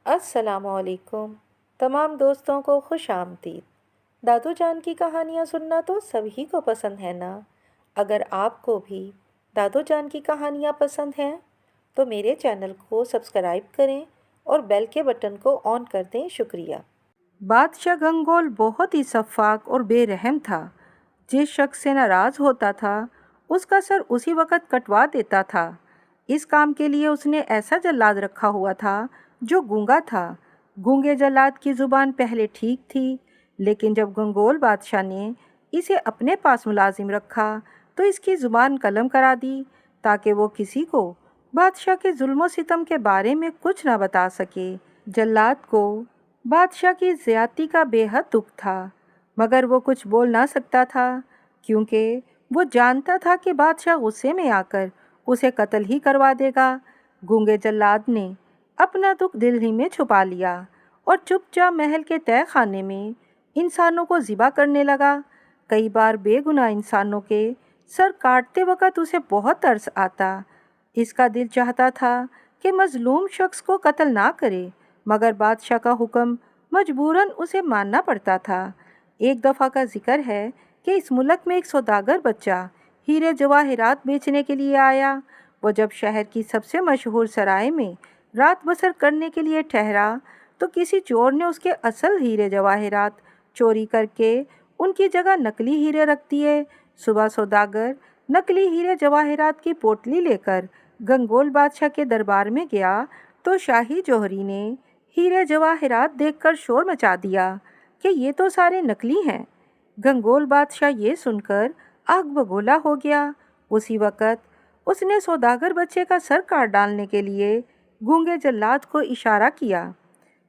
السلام علیکم تمام دوستوں کو خوش آمدید۔ دادو جان کی کہانیاں سننا تو سبھی کو پسند ہے نا؟ اگر آپ کو بھی دادو جان کی کہانیاں پسند ہیں تو میرے چینل کو سبسکرائب کریں اور بیل کے بٹن کو آن کر دیں۔ شکریہ۔ بادشاہ گنگول بہت ہی شفاق اور بے رحم تھا۔ جس شخص سے ناراض ہوتا تھا اس کا سر اسی وقت کٹوا دیتا تھا۔ اس کام کے لیے اس نے ایسا جلاد رکھا ہوا تھا جو گونگا تھا۔ گونگے جلاد کی زبان پہلے ٹھیک تھی، لیکن جب گنگول بادشاہ نے اسے اپنے پاس ملازم رکھا تو اس کی زبان قلم کرا دی تاکہ وہ کسی کو بادشاہ کے ظلم و ستم کے بارے میں کچھ نہ بتا سکے۔ جلاد کو بادشاہ کی زیادتی کا بے حد دکھ تھا، مگر وہ کچھ بول نہ سکتا تھا کیونکہ وہ جانتا تھا کہ بادشاہ غصے میں آ کر اسے قتل ہی کروا دے گا۔ گونگے جلاد نے اپنا دکھ دل ہی میں چھپا لیا اور چپ چاپ محل کے تہہ خانے میں انسانوں کو ذبح کرنے لگا۔ کئی بار بے گناہ انسانوں کے سر کاٹتے وقت اسے بہت ترس آتا۔ اس کا دل چاہتا تھا کہ مظلوم شخص کو قتل نہ کرے، مگر بادشاہ کا حکم مجبوراً اسے ماننا پڑتا تھا۔ ایک دفعہ کا ذکر ہے کہ اس ملک میں ایک سوداگر بچہ ہیرے جواہرات بیچنے کے لیے آیا۔ وہ جب شہر کی سب سے مشہور سرائے میں رات بسر کرنے کے لیے ٹھہرا تو کسی چور نے اس کے اصل ہیرے جواہرات چوری کر کے ان کی جگہ نکلی ہیرے رکھ دیے۔ صبح سوداگر نکلی ہیرے جواہرات کی پوٹلی لے کر گنگول بادشاہ کے دربار میں گیا تو شاہی جوہری نے ہیرے جواہرات دیکھ کر شور مچا دیا کہ یہ تو سارے نکلی ہیں۔ گنگول بادشاہ یہ سن کر آگ بگولا ہو گیا۔ اسی وقت اس نے سوداگر بچے کا سر کاٹ ڈالنے کے لیے گونگے جلاد کو اشارہ کیا۔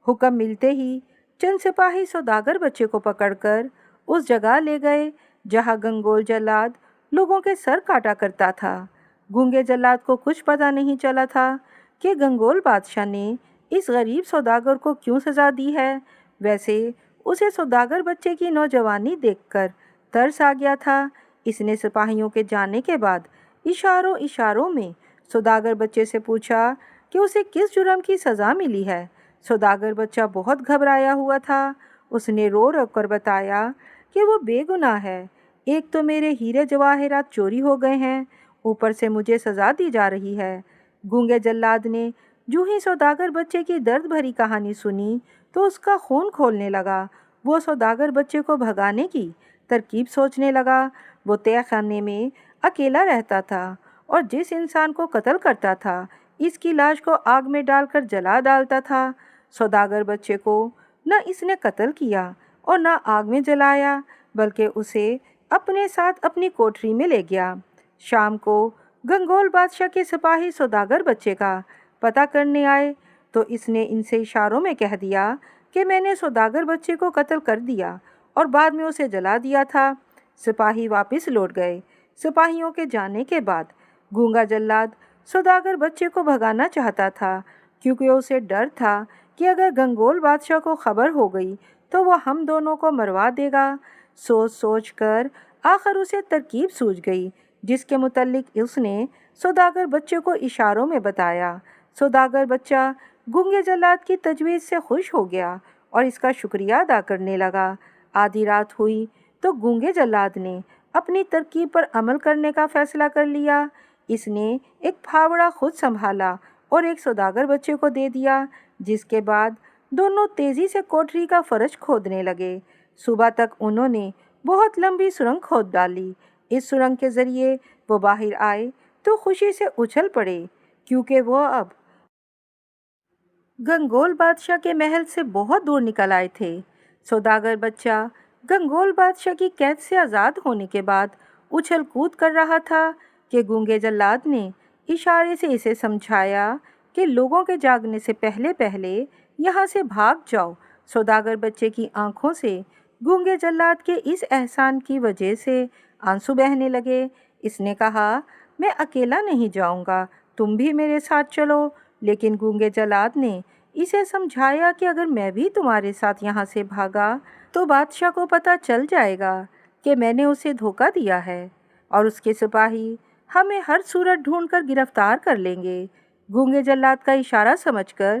حکم ملتے ہی چند سپاہی سوداگر بچے کو پکڑ کر اس جگہ لے گئے جہاں گنگول جلاد لوگوں کے سر کاٹا کرتا تھا۔ گونگے جلاد کو کچھ پتہ نہیں چلا تھا کہ گنگول بادشاہ نے اس غریب سوداگر کو کیوں سزا دی ہے۔ ویسے اسے سوداگر بچے کی نوجوانی دیکھ کر ترس آ گیا تھا۔ اس نے سپاہیوں کے جانے کے بعد اشاروں میں سوداگر بچے سے پوچھا کہ اسے کس جرم کی سزا ملی ہے۔ سوداگر بچہ بہت گھبرایا ہوا تھا۔ اس نے رو رو کر بتایا کہ وہ بے گناہ ہے۔ ایک تو میرے ہیرے جواہرات چوری ہو گئے ہیں، اوپر سے مجھے سزا دی جا رہی ہے۔ گونگے جلاد نے جو ہی سوداگر بچے کی درد بھری کہانی سنی تو اس کا خون کھولنے لگا۔ وہ سوداگر بچے کو بھگانے کی ترکیب سوچنے لگا۔ وہ تہہ خانے میں اکیلا رہتا تھا اور جس انسان کو قتل کرتا تھا اس کی لاش کو آگ میں ڈال کر جلا ڈالتا تھا۔ سوداگر بچے کو نہ اس نے قتل کیا اور نہ آگ میں جلایا، بلکہ اسے اپنے ساتھ اپنی کوٹری میں لے گیا۔ شام کو گنگول بادشاہ کے سپاہی سوداگر بچے کا پتہ کرنے آئے تو اس نے ان سے اشاروں میں کہہ دیا کہ میں نے سوداگر بچے کو قتل کر دیا اور بعد میں اسے جلا دیا تھا۔ سپاہی واپس لوٹ گئے۔ سپاہیوں کے جانے کے بعد گونگا جلاد سوداگر بچے کو بھگانا چاہتا تھا کیونکہ اسے ڈر تھا کہ اگر گنگول بادشاہ کو خبر ہو گئی تو وہ ہم دونوں کو مروا دے گا۔ سوچ سوچ کر آخر اسے ترکیب سوجھ گئی جس کے متعلق اس نے سوداگر بچے کو اشاروں میں بتایا۔ سوداگر بچہ گونگے جلاد کی تجویز سے خوش ہو گیا اور اس کا شکریہ ادا کرنے لگا۔ آدھی رات ہوئی تو گونگے جلاد نے اپنی ترکیب پر عمل کرنے کا فیصلہ کر لیا۔ اس نے ایک پھاوڑا خود سنبھالا اور ایک سوداگر بچے کو دے دیا، جس کے بعد دونوں تیزی سے کوٹری کا فرش کھودنے لگے۔ صبح تک انہوں نے بہت لمبی سرنگ کھود ڈالی۔ اس سرنگ کے ذریعے وہ باہر آئے تو خوشی سے اچھل پڑے کیونکہ وہ اب گنگول بادشاہ کے محل سے بہت دور نکل آئے تھے۔ سوداگر بچہ گنگول بادشاہ کی قید سے آزاد ہونے کے بعد اچھل کود کر رہا تھا کہ گونگے جلاد نے اشارے سے اسے سمجھایا کہ لوگوں کے جاگنے سے پہلے پہلے یہاں سے بھاگ جاؤ۔ سوداگر بچے کی آنکھوں سے گونگے جلاد کے اس احسان کی وجہ سے آنسو بہنے لگے۔ اس نے کہا، میں اکیلا نہیں جاؤں گا، تم بھی میرے ساتھ چلو۔ لیکن گونگے جلاد نے اسے سمجھایا کہ اگر میں بھی تمہارے ساتھ یہاں سے بھاگا تو بادشاہ کو پتہ چل جائے گا کہ میں نے اسے دھوکہ دیا ہے اور اس کے سپاہی ہمیں ہر صورت ڈھونڈ کر گرفتار کر لیں گے۔ گونگے جلاد کا اشارہ سمجھ کر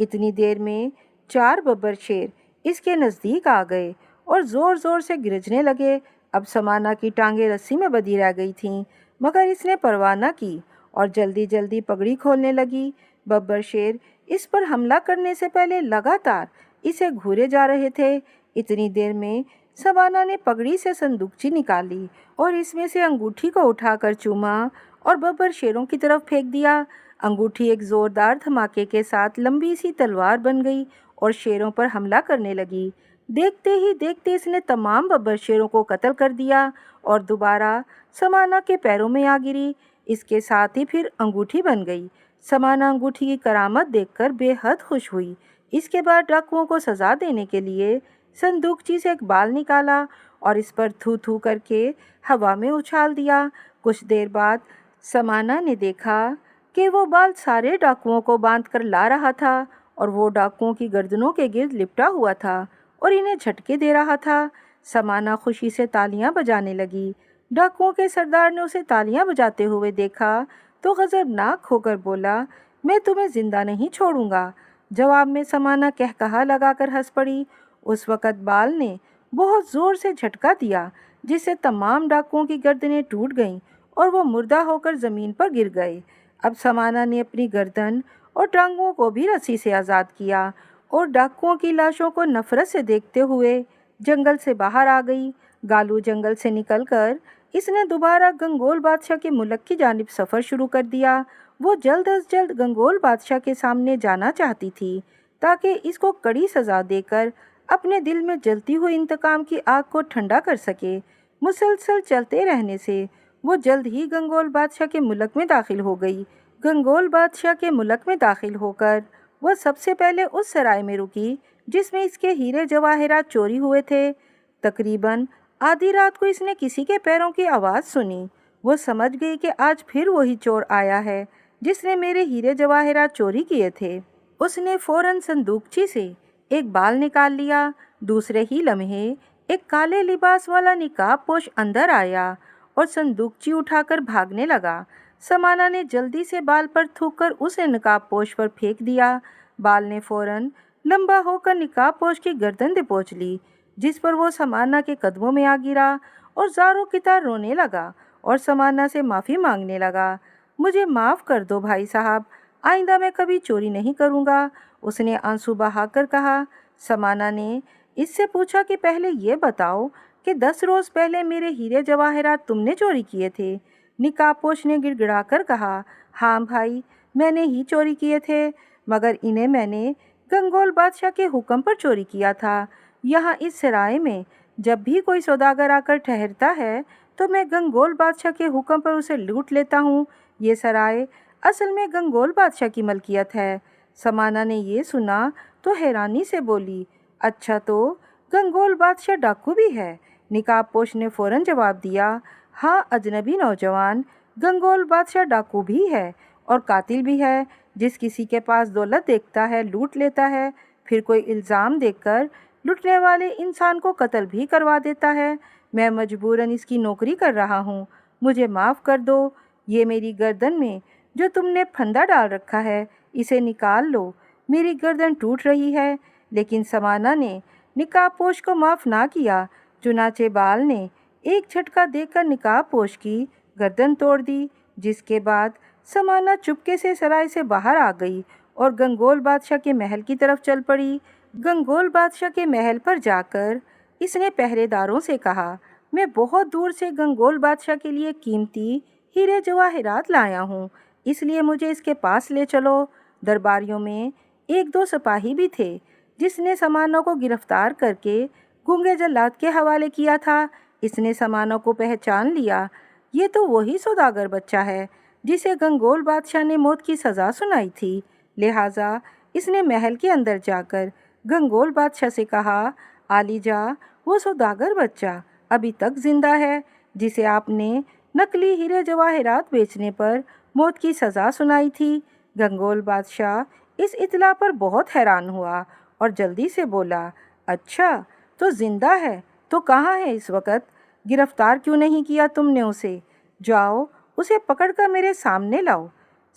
اتنی دیر میں 4 ببر شیر اس کے نزدیک آ گئے اور زور زور سے گرجنے لگے۔ اب سمانا کی ٹانگیں رسی میں بندھی رہ گئی تھیں، مگر اس نے پرواہ نہ کی اور جلدی جلدی پگڑی کھولنے لگی۔ ببر شیر اس پر حملہ کرنے سے پہلے لگاتار اسے گھورے جا رہے تھے۔ اتنی دیر میں سمانا نے پگڑی سے صندوقچی نکالی اور اس میں سے انگوٹھی کو اٹھا کر چوما اور ببر شیروں کی طرف پھینک دیا۔ انگوٹھی ایک زوردار دھماکے کے ساتھ لمبی سی تلوار بن گئی اور شیروں پر حملہ کرنے لگی۔ دیکھتے ہی دیکھتے اس نے تمام ببر شیروں کو قتل کر دیا اور دوبارہ سمانا کے پیروں میں آ گری۔ اس کے ساتھ ہی پھر انگوٹھی بن گئی۔ سمانا انگوٹھی کی کرامت دیکھ کر بے حد خوش ہوئی۔ اس کے بعد ڈاکوؤں کو سزا دینے کے لیے صندوقچی سے ایک بال نکالا اور اس پر تھو تھو کر کے ہوا میں اچھال دیا۔ کچھ دیر بعد سمانا نے دیکھا کہ وہ بال سارے ڈاکوؤں کو باندھ کر لا رہا تھا اور وہ ڈاکوؤں کی گردنوں کے گرد لپٹا ہوا تھا اور انہیں جھٹکے دے رہا تھا۔ سمانا خوشی سے تالیاں بجانے لگی۔ ڈاکوؤں کے سردار نے اسے تالیاں بجاتے ہوئے دیکھا تو غضبناک ہو کر بولا، میں تمہیں زندہ نہیں چھوڑوں گا۔ جواب میں سمانا قہقہا لگا کر ہنس پڑی۔ اس وقت بال نے بہت زور سے جھٹکا دیا جس سے تمام ڈاکوؤں کی گردنیں ٹوٹ گئیں اور وہ مردہ ہو کر زمین پر گر گئے۔ اب سمانا نے اپنی گردن اور ٹانگوں کو بھی رسی سے آزاد کیا اور ڈاکوؤں کی لاشوں کو نفرت سے دیکھتے ہوئے جنگل سے باہر آ گئی۔ گالو جنگل سے نکل کر اس نے دوبارہ گنگول بادشاہ کے ملک کی جانب سفر شروع کر دیا۔ وہ جلد از جلد گنگول بادشاہ کے سامنے جانا چاہتی تھی تاکہ اس کو کڑی سزا دے کر اپنے دل میں جلتی ہوئی انتقام کی آگ کو ٹھنڈا کر سکے۔ مسلسل چلتے رہنے سے وہ جلد ہی گنگول بادشاہ کے ملک میں داخل ہو گئی۔ گنگول بادشاہ کے ملک میں داخل ہو کر وہ سب سے پہلے اس سرائے میں رکی جس میں اس کے ہیرے جواہرات چوری ہوئے تھے۔ تقریباً آدھی رات کو اس نے کسی کے پیروں کی آواز سنی۔ وہ سمجھ گئی کہ آج پھر وہی چور آیا ہے جس نے میرے ہیرے جواہرات چوری کیے تھے۔ اس نے فوراً صندوقچی سے ایک بال نکال لیا۔ دوسرے ہی لمحے ایک کالے لباس والا نقاب پوش اندر آیا اور صندوقچی اٹھا کر بھاگنے لگا۔ سمانا نے جلدی سے بال پر تھوک کر اسے نقاب پوش پر پھینک دیا۔ بال نے فوراً لمبا ہو کر نقاب پوش کی گردن دبوچ لی جس پر وہ سمانا کے قدموں میں آ گرا اور زاروں کی طرح رونے لگا اور سمانا سے معافی مانگنے لگا۔ مجھے معاف کر دو بھائی صاحب، آئندہ میں کبھی چوری نہیں کروں گا، اس نے آنسو بہا کر کہا۔ سمانا نے اس سے پوچھا کہ پہلے یہ بتاؤ کہ 10 روز پہلے میرے ہیرے جواہرات تم نے چوری کیے تھے؟ نقاب پوش نے گڑ گڑا کر کہا، ہاں بھائی، میں نے ہی چوری کیے تھے، مگر انہیں میں نے گنگول بادشاہ کے حکم پر چوری کیا تھا۔ یہاں اس سرائے میں جب بھی کوئی سوداگر آ کر ٹھہرتا ہے تو میں گنگول بادشاہ کے حکم پر اسے لوٹ لیتا ہوں۔ یہ سرائے اصل میں گنگول بادشاہ کی ملکیت ہے۔ سمانا نے یہ سنا تو حیرانی سے بولی، اچھا تو گنگول بادشاہ ڈاکو بھی ہے؟ نقاب پوش نے فوراً جواب دیا، ہاں اجنبی نوجوان، گنگول بادشاہ ڈاکو بھی ہے اور قاتل بھی ہے۔ جس کسی کے پاس دولت دیکھتا ہے لوٹ لیتا ہے، پھر کوئی الزام دیکھ کر لٹنے والے انسان کو قتل بھی کروا دیتا ہے۔ میں مجبوراً اس کی نوکری کر رہا ہوں، مجھے معاف کر دو۔ یہ میری گردن میں جو تم نے پھندا ڈال رکھا ہے اسے نکال لو، میری گردن ٹوٹ رہی ہے۔ لیکن سمانا نے نقاب پوش کو معاف نہ کیا، چنانچہ بال نے ایک جھٹکا دے کر نقاب پوش کی گردن توڑ دی، جس کے بعد سمانا چپکے سے سرائے سے باہر آ گئی اور گنگول بادشاہ کے محل کی طرف چل پڑی۔ گنگول بادشاہ کے محل پر جا کر اس نے پہرے داروں سے کہا، میں بہت دور سے گنگول بادشاہ کے لیے قیمتی ہیرے جواہرات لایا ہوں، اس لیے مجھے اس کے پاس لے چلو۔ درباریوں میں ایک دو سپاہی بھی تھے جس نے سمانا کو گرفتار کر کے گونگے جلاد کے حوالے کیا تھا۔ اس نے سمانا کو پہچان لیا، یہ تو وہی سوداگر بچہ ہے جسے گنگول بادشاہ نے موت کی سزا سنائی تھی۔ لہٰذا اس نے محل کے اندر جا کر گنگول بادشاہ سے کہا، عالی جا، وہ سوداگر بچہ ابھی تک زندہ ہے جسے آپ نے نقلی ہیرے جواہرات بیچنے پر موت کی سزا سنائی تھی۔ گنگول بادشاہ اس اطلاع پر بہت حیران ہوا اور جلدی سے بولا، اچھا تو زندہ ہے، تو کہاں ہے اس وقت؟ گرفتار کیوں نہیں کیا تم نے اسے؟ جاؤ اسے پکڑ کر میرے سامنے لاؤ۔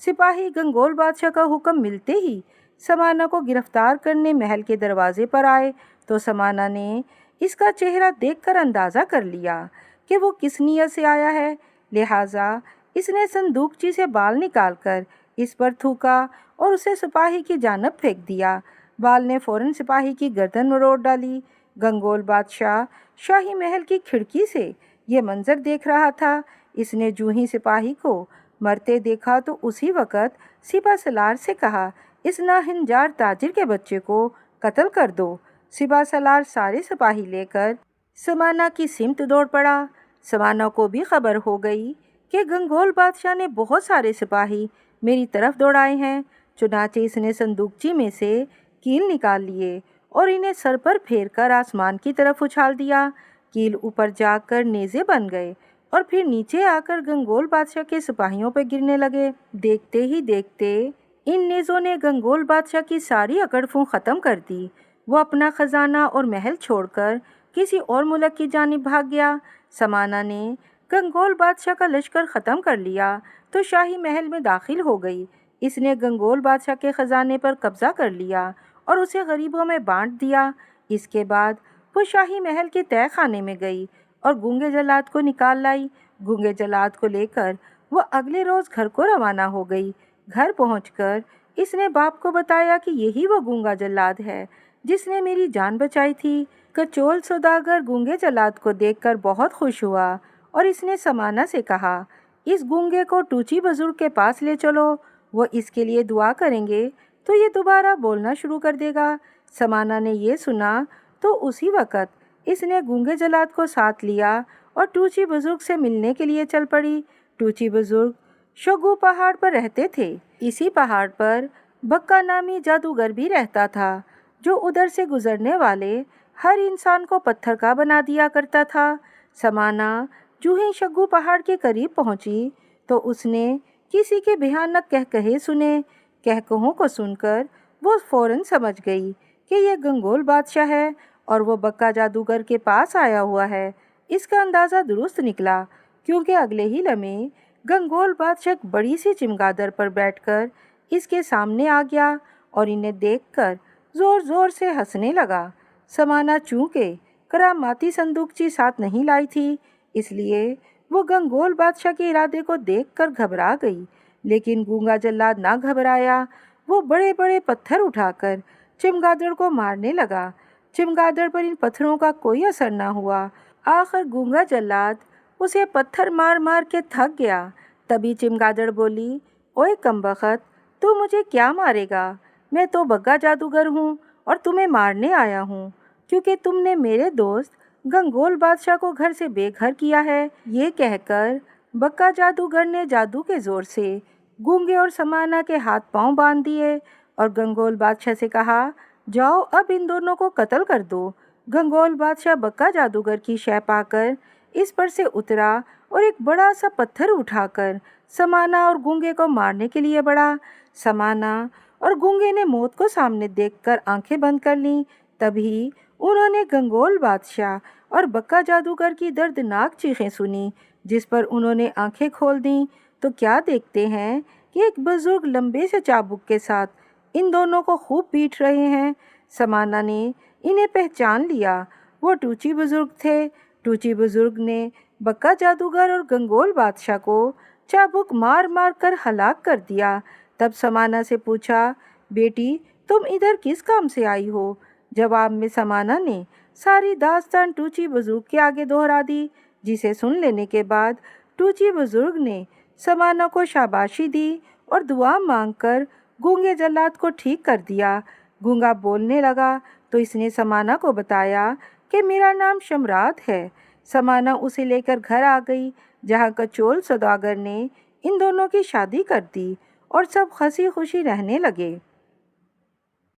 سپاہی گنگول بادشاہ کا حکم ملتے ہی سمانا کو گرفتار کرنے محل کے دروازے پر آئے تو سمانا نے اس کا چہرہ دیکھ کر اندازہ کر لیا کہ وہ کس نیت سے آیا ہے، لہٰذا اس نے صندوقچی سے بال نکال کر اس پر تھوکا اور اسے سپاہی کی جانب پھینک دیا۔ بال نے فوراً سپاہی کی گردن مروڑ ڈالی۔ گنگول بادشاہ شاہی محل کی کھڑکی سے یہ منظر دیکھ رہا تھا۔ اس نے جوں ہی سپاہی کو مرتے دیکھا تو اسی وقت سپہ سالار سے کہا، اس ناہنجار تاجر کے بچے کو قتل کر دو۔ سپہ سالار سارے سپاہی لے کر سمانا کی سمت دوڑ پڑا۔ سمانا کو بھی خبر ہو گئی کہ گنگول بادشاہ نے بہت سارے سپاہی میری طرف دوڑائے ہیں، چنانچہ اس نے صندوقچی میں سے کیل نکال لیے اور انہیں سر پر پھیر کر آسمان کی طرف اچھال دیا۔ کیل اوپر جا کر نیزے بن گئے اور پھر نیچے آ کر گنگول بادشاہ کے سپاہیوں پہ گرنے لگے۔ دیکھتے ہی دیکھتے ان نیزوں نے گنگول بادشاہ کی ساری اکڑ پھونک ختم کر دی۔ وہ اپنا خزانہ اور محل چھوڑ کر کسی اور ملک کی جانب بھاگ گیا۔ سمانا نے گنگول بادشاہ کا لشکر ختم کر لیا تو شاہی محل میں داخل ہو گئی۔ اس نے گنگول بادشاہ کے خزانے پر قبضہ کر لیا اور اسے غریبوں میں بانٹ دیا۔ اس کے بعد وہ شاہی محل کے تہہ خانے میں گئی اور گونگے جلاد کو نکال لائی۔ گونگے جلاد کو لے کر وہ اگلے روز گھر کو روانہ ہو گئی۔ گھر پہنچ کر اس نے باپ کو بتایا کہ یہی وہ گونگا جلاد ہے جس نے میری جان بچائی تھی۔ کچول سوداگر گونگے جلاد کو دیکھ کر بہت خوش ہوا اور اس نے سمانا سے کہا، اس گونگے کو ٹوچی بزرگ کے پاس لے چلو، وہ اس کے لیے دعا کریں گے تو یہ دوبارہ بولنا شروع کر دے گا۔ سمانا نے یہ سنا تو اسی وقت اس نے گونگے جلاد کو ساتھ لیا اور ٹوچی بزرگ سے ملنے کے لیے چل پڑی۔ ٹوچی بزرگ شگو پہاڑ پر رہتے تھے۔ اسی پہاڑ پر بکا نامی جادوگر بھی رہتا تھا جو ادھر سے گزرنے والے ہر انسان کو پتھر کا بنا دیا کرتا تھا۔ سمانا جو ہی شگو پہاڑ کے قریب پہنچی تو اس نے کسی کے بھیانک کہکہے سنے۔ کہکہوں کو سن کر وہ فوراً سمجھ گئی کہ یہ گنگول بادشاہ ہے اور وہ بکا جادوگر کے پاس آیا ہوا ہے۔ اس کا اندازہ درست نکلا کیونکہ اگلے ہی لمحے گنگول بادشاہ ایک بڑی سی چمگادڑ پر بیٹھ کر اس کے سامنے آ گیا اور انہیں دیکھ کر زور زور سے ہنسنے لگا۔ سمانا چونکہ کراماتی صندوقچی ساتھ نہیں لائی تھی اس لیے وہ گنگول بادشاہ کے ارادے کو دیکھ کر گھبرا گئی، لیکن گونگا جلاد نہ گھبرایا۔ وہ بڑے بڑے پتھر اٹھا کر چمگادڑ کو مارنے لگا۔ چمگادڑ پر ان پتھروں کا کوئی اثر نہ ہوا۔ آخر گونگا جلاد اسے پتھر مار مار کے تھک گیا۔ تبھی چمگادڑ بولی، اوئے کمبخت، تو مجھے کیا مارے گا؟ میں تو بگا جادوگر ہوں اور تمہیں مارنے آیا ہوں کیونکہ تم نے میرے دوست گنگول بادشاہ کو گھر سے بے گھر کیا ہے۔ یہ کہہ کر بکا جادوگر نے جادو کے زور سے گونگے اور سمانا کے ہاتھ پاؤں باندھ دیے اور گنگول بادشاہ سے کہا، جاؤ اب ان دونوں کو قتل کر دو۔ گنگول بادشاہ بکا جادوگر کی شے پا کر اس پر سے اترا اور ایک بڑا سا پتھر اٹھا کر سمانا اور گونگے کو مارنے کے لیے بڑھا۔ سمانا اور گونگے نے موت کو سامنے دیکھ کر آنکھیں بند کر لیں۔ تبھی انہوں نے گنگول بادشاہ اور بکا جادوگر کی دردناک چیخیں سنی۔ جس پر انہوں نے آنکھیں کھول دیں تو کیا دیکھتے ہیں کہ ایک بزرگ لمبے سے چابک کے ساتھ ان دونوں کو خوب پیٹ رہے ہیں۔ سمانا نے انہیں پہچان لیا، وہ ٹوچی بزرگ تھے۔ ٹوچی بزرگ نے بکا جادوگر اور گنگول بادشاہ کو چابک مار مار کر ہلاک کر دیا۔ تب سمانا سے پوچھا، بیٹی تم ادھر کس کام سے آئی ہو؟ جواب میں سمانا نے ساری داستان ٹوچی بزرگ کے آگے دہرا دی، جسے سن لینے کے بعد ٹوچی بزرگ نے سمانا کو شاباشی دی اور دعا مانگ کر گونگے جلاد کو ٹھیک کر دیا۔ گونگا بولنے لگا تو اس نے سمانا کو بتایا کہ میرا نام شمراد ہے۔ سمانا اسے لے کر گھر آ گئی جہاں کچول سوداگر نے ان دونوں کی شادی کر دی اور سب ہنسی خوشی رہنے لگے۔